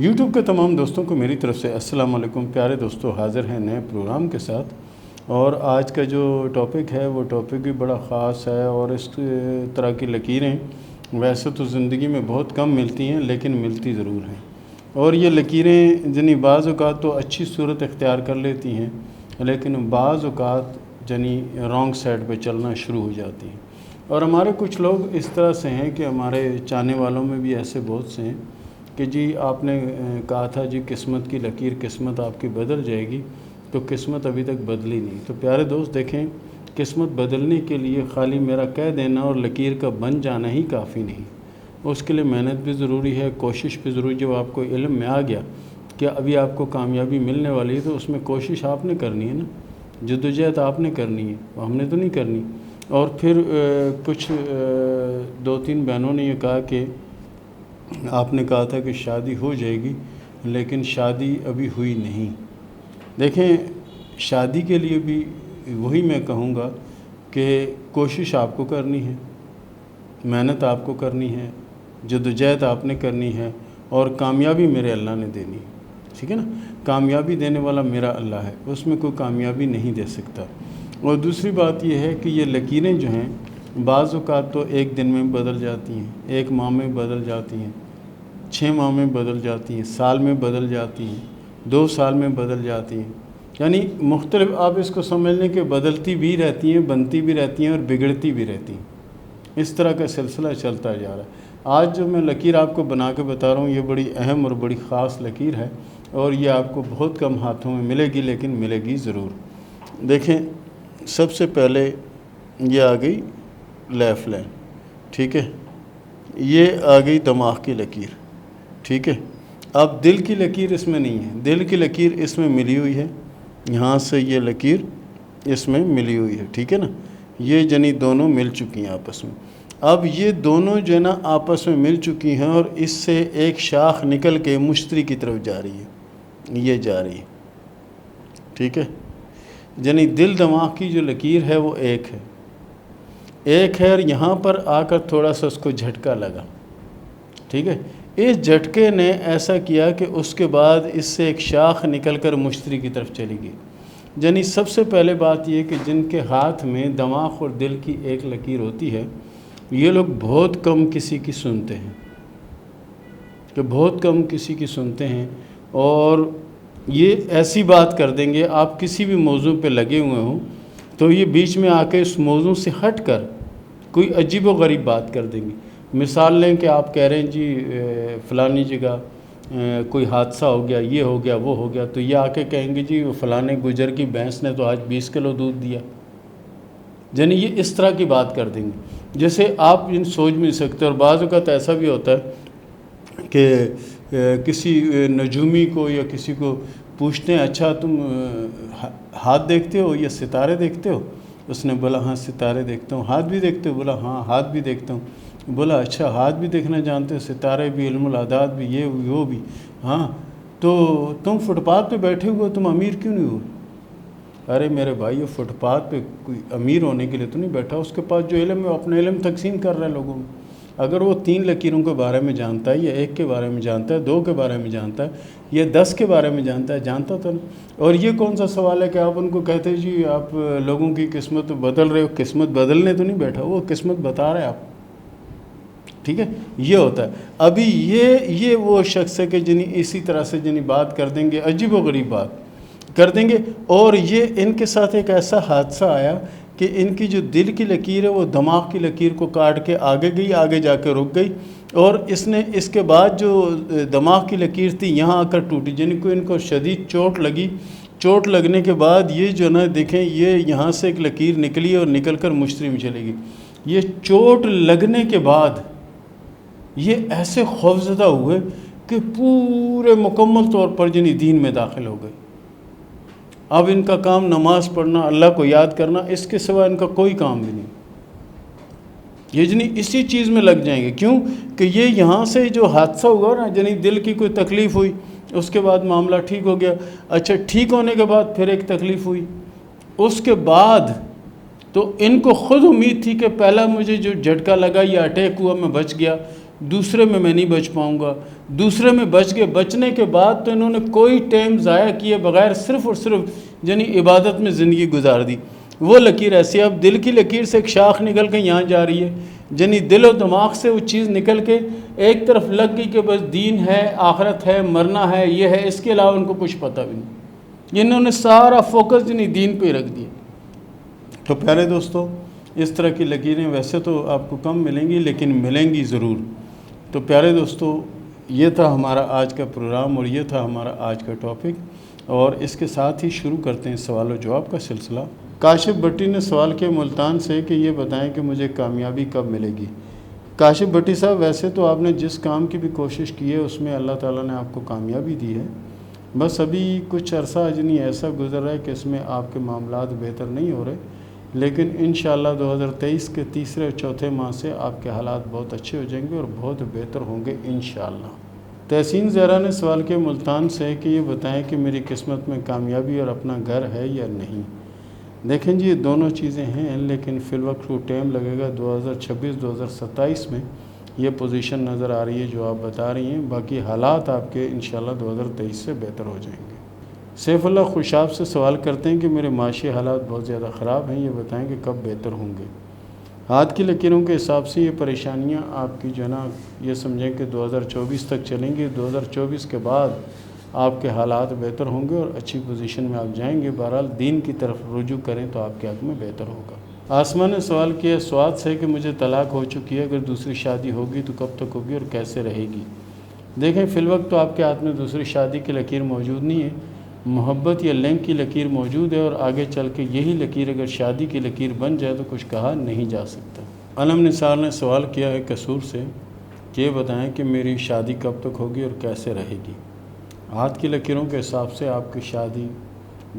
YouTube کے تمام دوستوں کو میری طرف سے السلام علیکم۔ پیارے دوستو، حاضر ہیں نئے پروگرام کے ساتھ، اور آج کا جو ٹاپک ہے وہ ٹاپک بھی بڑا خاص ہے، اور اس طرح کی لکیریں ویسے تو زندگی میں بہت کم ملتی ہیں، لیکن ملتی ضرور ہیں۔ اور یہ لکیریں جنی بعض اوقات تو اچھی صورت اختیار کر لیتی ہیں، لیکن بعض اوقات جنی رانگ سائڈ پہ چلنا شروع ہو جاتی ہیں۔ اور ہمارے کچھ لوگ اس طرح سے ہیں کہ ہمارے چاہنے والوں میں بھی ایسے بہت سے ہیں کہ جی آپ نے کہا تھا جی قسمت کی لکیر، قسمت آپ کی بدل جائے گی، تو قسمت ابھی تک بدلی نہیں۔ تو پیارے دوست دیکھیں، قسمت بدلنے کے لیے خالی میرا کہہ دینا اور لکیر کا بن جانا ہی کافی نہیں، اس کے لیے محنت بھی ضروری ہے، کوشش بھی ضروری۔ جب آپ کو علم میں آ گیا کہ ابھی آپ کو کامیابی ملنے والی ہے، تو اس میں کوشش آپ نے کرنی ہے نا، جدوجہد آپ نے کرنی ہے، ہم نے تو نہیں کرنی۔ اور پھر کچھ دو تین بہنوں نے یہ کہا کہ آپ نے کہا تھا کہ شادی ہو جائے گی، لیکن شادی ابھی ہوئی نہیں۔ دیکھیں، شادی کے لیے بھی وہی میں کہوں گا کہ کوشش آپ کو کرنی ہے، محنت آپ کو کرنی ہے، جدوجہد آپ نے کرنی ہے، اور کامیابی میرے اللہ نے دینی ہے، ٹھیک ہے نا۔ کامیابی دینے والا میرا اللہ ہے، اس میں کوئی کامیابی نہیں دے سکتا۔ اور دوسری بات یہ ہے کہ یہ لکیریں جو ہیں بعض اوقات تو ایک دن میں بدل جاتی ہیں، ایک ماہ میں بدل جاتی ہیں، 6 ماہ میں بدل جاتی ہیں، سال میں بدل جاتی ہیں، 2 سال میں بدل جاتی ہیں۔ یعنی مختلف آپ اس کو سمجھ لیں کہ بدلتی بھی رہتی ہیں، بنتی بھی رہتی ہیں، اور بگڑتی بھی رہتی ہیں۔ اس طرح کا سلسلہ چلتا جا رہا ہے۔ آج جو میں لکیر آپ کو بنا کے بتا رہا ہوں، یہ بڑی اہم اور بڑی خاص لکیر ہے، اور یہ آپ کو بہت کم ہاتھوں میں ملے گی، لیکن ملے گی ضرور۔ دیکھیں، سب سے پہلے یہ آ گئی لیف لائن، ٹھیک ہے، یہ آ گئی دماغ کی لکیر، ٹھیک ہے۔ اب دل کی لکیر اس میں نہیں ہے، دل کی لکیر اس میں ملی ہوئی ہے، یہاں سے یہ لکیر اس میں ملی ہوئی ہے، ٹھیک ہے نا۔ یہ جنی دونوں مل چکی ہیں آپس میں۔ اب یہ دونوں جو ہے نا آپس میں مل چکی ہیں، اور اس سے ایک شاخ نکل کے مشتری کی طرف جا رہی ہے، یہ جا رہی ہے، ٹھیک ہے۔ یعنی دل دماغ کی جو لکیر ہے وہ ایک ہے، اور یہاں پر آ کر تھوڑا سا اس کو جھٹکا لگا، ٹھیک ہے۔ اس جھٹکے نے ایسا کیا کہ اس کے بعد اس سے ایک شاخ نکل کر مشتری کی طرف چلی گئی۔ یعنی سب سے پہلے بات یہ کہ جن کے ہاتھ میں دماغ اور دل کی ایک لکیر ہوتی ہے، یہ لوگ بہت کم کسی کی سنتے ہیں، کہ بہت کم کسی کی سنتے ہیں، اور یہ ایسی بات کر دیں گے، آپ کسی بھی موضوع پہ لگے ہوئے ہوں تو یہ بیچ میں آ کے اس موضوع سے ہٹ کر کوئی عجیب و غریب بات کر دیں گے۔ مثال لیں کہ آپ کہہ رہے ہیں جی فلانی جگہ کوئی حادثہ ہو گیا، یہ ہو گیا، وہ ہو گیا، تو یہ آ کے کہیں گے جی فلانے گجر کی بھینس نے تو آج 20 کلو دودھ دیا۔ یعنی یہ اس طرح کی بات کر دیں گے جیسے آپ ان سوچ بھی نہیں سکتے۔ اور بعض اوقات ایسا بھی ہوتا ہے کہ کسی نجومی کو یا کسی کو پوچھتے ہیں، اچھا تم ہاتھ دیکھتے ہو یا ستارے دیکھتے ہو؟ اس نے بولا ہاں ستارے دیکھتا ہوں۔ ہاتھ بھی دیکھتے ہو؟ بولا ہاں ہاتھ بھی دیکھتا ہوں۔ بولا اچھا ہاتھ بھی دیکھنا جانتے ہو، ستارے بھی، علم العداد بھی، یہ بھی وہ بھی، ہاں تو تم فٹ پاتھ پہ بیٹھے ہوئے، تم امیر کیوں نہیں ہو؟ ارے میرے بھائی، وہ فٹ پاتھ پہ کوئی امیر ہونے کے لیے تو نہیں بیٹھا، اس کے پاس جو علم ہے وہ اپنا علم تقسیم کر رہا ہے لوگوں میں۔ اگر وہ 3 لکیروں کے بارے میں جانتا ہے، یا 1 کے بارے میں جانتا ہے، 2 کے بارے میں جانتا ہے، یا 10 کے بارے میں جانتا ہے، جانتا تو نہیں۔ اور یہ کون سا سوال ہے کہ آپ ان کو کہتے ہیں جی آپ لوگوں کی قسمت بدل رہے ہو؟ قسمت بدلنے تو نہیں بیٹھا، وہ قسمت بتا رہے آپ، ٹھیک ہے۔ یہ ہوتا ہے۔ ابھی یہ وہ شخص ہے کہ جنہیں اسی طرح سے جنہیں بات کر دیں گے، عجیب و غریب بات کر دیں گے۔ اور یہ ان کے ساتھ ایک ایسا حادثہ آیا کہ ان کی جو دل کی لکیر ہے وہ دماغ کی لکیر کو کاٹ کے آگے گئی، آگے جا کے رک گئی، اور اس کے بعد جو دماغ کی لکیر تھی یہاں آ کر ٹوٹی، یعنی کوئی ان کو شدید چوٹ لگی۔ چوٹ لگنے کے بعد یہ جو نا دیکھیں، یہ یہاں سے ایک لکیر نکلی اور نکل کر مشتری میں چلے گی۔ یہ چوٹ لگنے کے بعد یہ ایسے خوفزدہ ہوئے کہ پورے مکمل طور پر جنہیں دین میں داخل ہو گئے۔ اب ان کا کام نماز پڑھنا، اللہ کو یاد کرنا، اس کے سوا ان کا کوئی کام بھی نہیں۔ یہ جنہیں اسی چیز میں لگ جائیں گے، کیوں کہ یہ یہاں سے جو حادثہ ہوا نا، جنہیں دل کی کوئی تکلیف ہوئی، اس کے بعد معاملہ ٹھیک ہو گیا۔ اچھا ٹھیک ہونے کے بعد پھر ایک تکلیف ہوئی، اس کے بعد تو ان کو خود امید تھی کہ پہلا مجھے جو جھٹکا لگا، یہ اٹیک ہوا، میں بچ گیا، دوسرے میں نہیں بچ پاؤں گا، دوسرے میں بچ گئے، بچنے کے بعد تو انہوں نے کوئی ٹائم ضائع کیے بغیر صرف اور صرف یعنی عبادت میں زندگی گزار دی۔ وہ لکیر ایسی، اب دل کی لکیر سے ایک شاخ نکل کے یہاں جا رہی ہے، یعنی دل و دماغ سے وہ چیز نکل کے ایک طرف لگ گئی کہ بس دین ہے، آخرت ہے، مرنا ہے، یہ ہے، اس کے علاوہ ان کو کچھ پتہ بھی نہیں۔ انہوں نے سارا فوکس یعنی دین پہ رکھ دیا۔ تو پیارے دوستو، اس طرح کی لکیریں ویسے تو آپ کو کم ملیں گی، لیکن ملیں گی ضرور۔ تو پیارے دوستو، یہ تھا ہمارا آج کا پروگرام اور یہ تھا ہمارا آج کا ٹاپک، اور اس کے ساتھ ہی شروع کرتے ہیں سوال و جواب کا سلسلہ۔ کاشف بھٹی نے سوال کیا ملتان سے کہ یہ بتائیں کہ مجھے کامیابی کب ملے گی۔ کاشف بھٹی صاحب، ویسے تو آپ نے جس کام کی بھی کوشش کی ہے اس میں اللہ تعالیٰ نے آپ کو کامیابی دی ہے، بس ابھی کچھ عرصہ یعنی ایسا گزر رہا ہے کہ اس میں آپ کے معاملات بہتر نہیں ہو رہے، لیکن انشاءاللہ 2023 کے تیسرے اور چوتھے ماہ سے آپ کے حالات بہت اچھے ہو جائیں گے اور بہت بہتر ہوں گے انشاءاللہ۔ تحسین زہرا نے سوال کیا ملتان سے کہ یہ بتائیں کہ میری قسمت میں کامیابی اور اپنا گھر ہے یا نہیں۔ دیکھیں جی، یہ دونوں چیزیں ہیں، لیکن فی الوقت کو ٹائم لگے گا۔ 2026-2027 میں یہ پوزیشن نظر آ رہی ہے جو آپ بتا رہی ہیں، باقی حالات آپ کے انشاءاللہ 2023 سے بہتر ہو جائیں گے۔ سیف اللہ خوشاب سے سوال کرتے ہیں کہ میرے معاشی حالات بہت زیادہ خراب ہیں، یہ بتائیں کہ کب بہتر ہوں گے۔ ہاتھ کی لکیروں کے حساب سے یہ پریشانیاں آپ کی جو ہے نا، یہ سمجھیں کہ 2024 تک چلیں گی۔ 2024 کے بعد آپ کے حالات بہتر ہوں گے اور اچھی پوزیشن میں آپ جائیں گے۔ بہرحال دین کی طرف رجوع کریں تو آپ کے حق میں بہتر ہوگا۔ آسمان نے سوال کیا سواد سے کہ مجھے طلاق ہو چکی ہے، اگر دوسری شادی ہوگی تو کب تک ہوگی اور کیسے رہے گی۔ دیکھیں، فی الوقت تو آپ کے ہاتھ میں دوسری شادی کی لکیر موجود نہیں ہے، محبت یا لنک کی لکیر موجود ہے، اور آگے چل کے یہی لکیر اگر شادی کی لکیر بن جائے تو کچھ کہا نہیں جا سکتا۔ علم نثار نے سوال کیا ہے قصور سے کہ یہ بتائیں کہ میری شادی کب تک ہوگی اور کیسے رہے گی۔ ہاتھ کی لکیروں کے حساب سے آپ کی شادی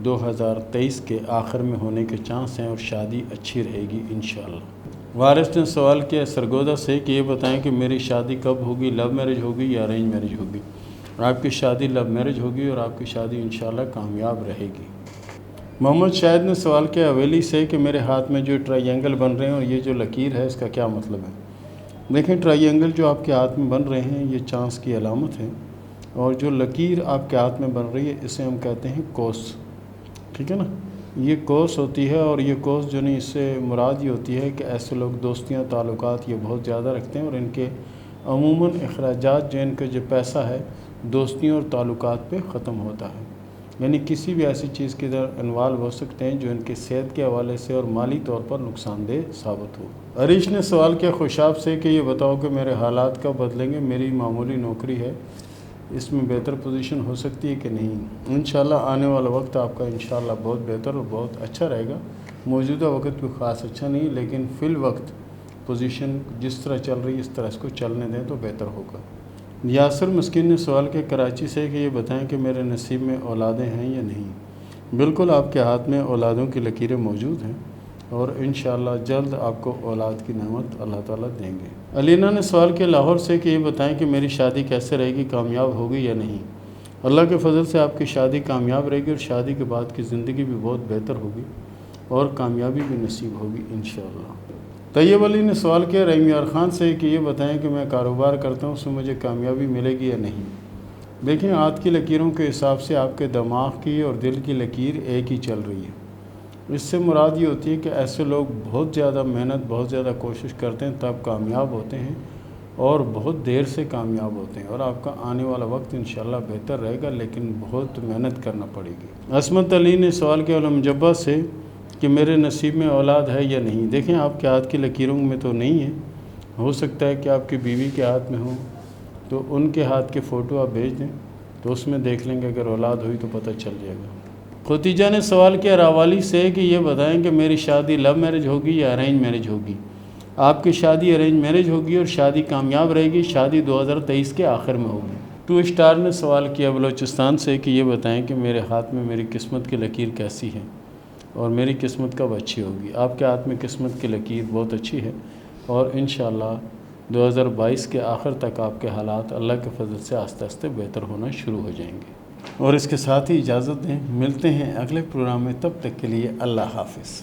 2023 کے آخر میں ہونے کے چانس ہیں اور شادی اچھی رہے گی انشاءاللہ۔ وارث نے سوال کیا سرگودا سے کہ یہ بتائیں کہ میری شادی کب ہوگی، لو میرج ہوگی یا ارینج میرج ہوگی۔ آپ کی شادی لو میرج ہوگی اور آپ کی شادی انشاءاللہ کامیاب رہے گی۔ محمد شاہد نے سوال کیا حویلی سے کہ میرے ہاتھ میں جو ٹرائی اینگل بن رہے ہیں اور یہ جو لکیر ہے اس کا کیا مطلب ہے۔ دیکھیں، ٹرائی اینگل جو آپ کے ہاتھ میں بن رہے ہیں یہ چانس کی علامت ہے، اور جو لکیر آپ کے ہاتھ میں بن رہی ہے اسے ہم کہتے ہیں کوس، ٹھیک ہے نا، یہ کوس ہوتی ہے۔ اور یہ کوس جو نہیں، اس سے مراد یہ ہوتی ہے کہ ایسے لوگ دوستیاں تعلقات یہ بہت زیادہ رکھتے ہیں، اور ان کے عموماً اخراجات جو ان کا جو پیسہ ہے دوستیوں اور تعلقات پہ ختم ہوتا ہے، یعنی کسی بھی ایسی چیز کی طرح انوالو ہو سکتے ہیں جو ان کے صحت کے حوالے سے اور مالی طور پر نقصان دہ ثابت ہو۔ عریش نے سوال کیا خوشاب سے کہ یہ بتاؤ کہ میرے حالات کب بدلیں گے، میری معمولی نوکری ہے، اس میں بہتر پوزیشن ہو سکتی ہے کہ نہیں۔ انشاءاللہ آنے والا وقت آپ کا انشاءاللہ بہت بہتر اور بہت اچھا رہے گا۔ موجودہ وقت کوئی خاص اچھا نہیں، لیکن فی الوقت پوزیشن جس طرح چل رہی ہے اس طرح اس کو چلنے دیں تو بہتر ہوگا۔ یاسر مسکین نے سوال کیا کراچی سے کہ یہ بتائیں کہ میرے نصیب میں اولادیں ہیں یا نہیں۔ بالکل آپ کے ہاتھ میں اولادوں کی لکیریں موجود ہیں، اور انشاءاللہ جلد آپ کو اولاد کی نعمت اللہ تعالیٰ دیں گے۔ علینا نے سوال کیا لاہور سے کہ یہ بتائیں کہ میری شادی کیسے رہے گی، کامیاب ہوگی یا نہیں۔ اللہ کے فضل سے آپ کی شادی کامیاب رہے گی، اور شادی کے بعد کی زندگی بھی بہت بہتر ہوگی اور کامیابی بھی نصیب ہوگی انشاءاللہ۔ طیب علی نے سوال کیا رحیم یار خان سے کہ یہ بتائیں کہ میں کاروبار کرتا ہوں، اس میں مجھے کامیابی ملے گی یا نہیں۔ دیکھیں، ہاتھ کی لکیروں کے حساب سے آپ کے دماغ کی اور دل کی لکیر ایک ہی چل رہی ہے۔ اس سے مراد یہ ہوتی ہے کہ ایسے لوگ بہت زیادہ محنت، بہت زیادہ کوشش کرتے ہیں تب کامیاب ہوتے ہیں، اور بہت دیر سے کامیاب ہوتے ہیں، اور آپ کا آنے والا وقت انشاءاللہ بہتر رہے گا، لیکن بہت محنت کرنا پڑے گی۔ عصمت علی نے سوال کیا علم جبہ سے کہ میرے نصیب میں اولاد ہے یا نہیں۔ دیکھیں، آپ کے ہاتھ کی لکیروں میں تو نہیں ہے، ہو سکتا ہے کہ آپ کی بیوی کے ہاتھ میں ہوں، تو ان کے ہاتھ کے فوٹو آپ بھیج دیں تو اس میں دیکھ لیں گے، اگر اولاد ہوئی تو پتہ چل جائے گا۔ ختیجہ نے سوال کیا راوالی سے کہ یہ بتائیں کہ میری شادی لو میرج ہوگی یا ارینج میرج ہوگی۔ آپ کی شادی ارینج میرج ہوگی اور شادی کامیاب رہے گی، شادی 2023 کے آخر میں ہوگی۔ 2 اسٹار نے سوال کیا بلوچستان سے کہ یہ بتائیں کہ میرے ہاتھ میں میری قسمت کی لکیر کیسی ہے اور میری قسمت کب اچھی ہوگی۔ آپ کے ہاتھ میں قسمت کی لکیر بہت اچھی ہے، اور انشاءاللہ 2022 کے آخر تک آپ کے حالات اللہ کے فضل سے آہستہ آہستہ بہتر ہونا شروع ہو جائیں گے۔ اور اس کے ساتھ ہی اجازت دیں، ملتے ہیں اگلے پروگرام میں، تب تک کے لیے اللہ حافظ۔